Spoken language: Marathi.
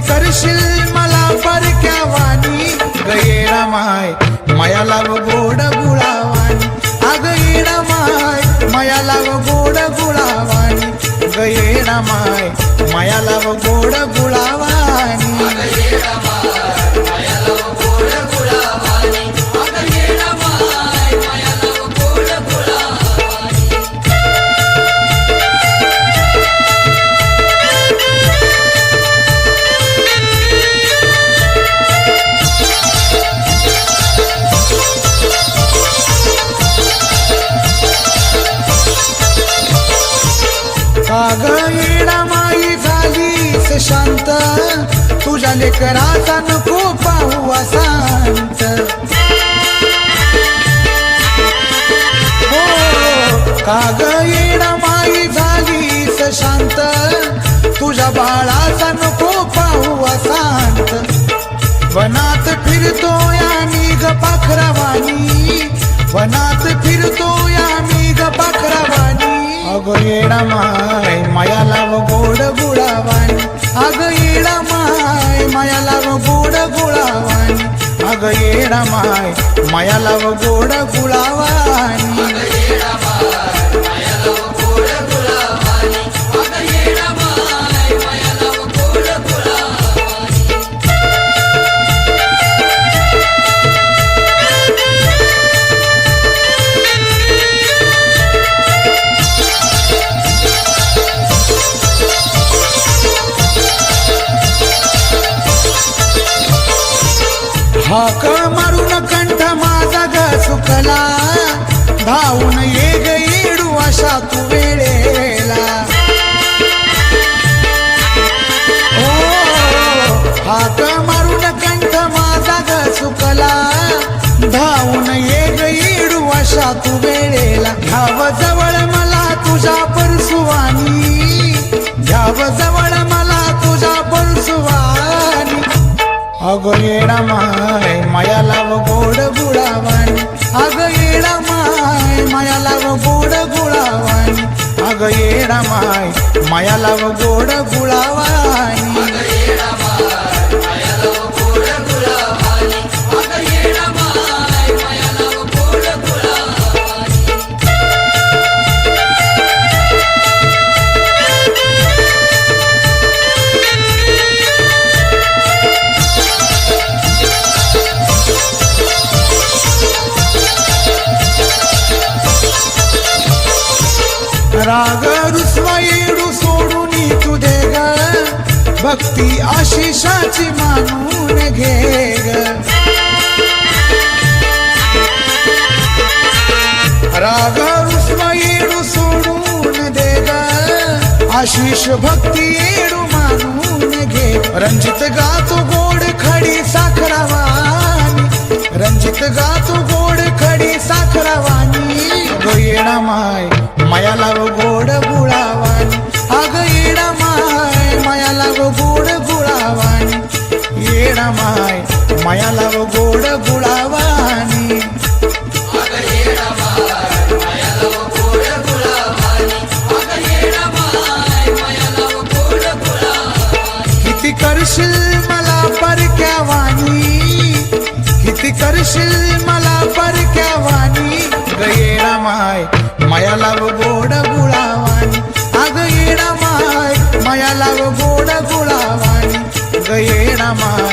करशील मला परक्या वाणी गयेडा माय माया लाव गोड गुळावाणी अग येडा माय माया लाव गोड गुळावाणी गयेडा माय माया लाव गोड गुळावाणी अग येडा माई झालीस शांत तुझ्या लेकराचा नको पाहू असांत हो काग येडा माई झालीस शांत तुझ्या बाळाचा नको पाहू असांत वनात फिरतोय आम्ही ग पाखरावाणी वनात फिरतोय आम्ही ग पाखरावाणी अग येडा माय माया लाव गोड गुळावाणी अग येडा माय माया लाव गोड गुळावाणी अग येडा माय माया लाव गोड गुळावाणी हाक मारून कंठ माझा ग सुकला धावून ये ग येडू अशा तू वेळेला ओ हाक मारून कंठ माझा ग सुकला धावून ये ग येडू अशा तू वेळेला घ्याव जवळ मला तुझ्या परसुवानी घ्याव जवळ मला तुझ्या परसुवानी अग येडा माय माया लाव गोड गुळावाणी अग येडा माय माया लाव गोड गुळावाणी अग येडा माय माया लाव गोड गुळावाणी राग रुसवा येडू सोडून तू दे ग भक्ती आशिषाची मानून घे ग राग रुसवा येडू सोडून दे ग आशिष भक्ती येडू मानून घे रंजित गातो गोड खडी साखरावानी रंजित गातो गोड खडी साखरावानी अग येडा माय माया लाव गोड गुळावाणी अग येडा माय माया लाव गोड गुळावाणी येडा माय माया लाव गोड गुळावाणी किती करशील मला परक्या वाणी किती करशील मला परक्या वाणी ग येडा माय माया लाव गोड गुळावाणी अग येडा माय माया लाव गोड गुळावाणी ग येडा माय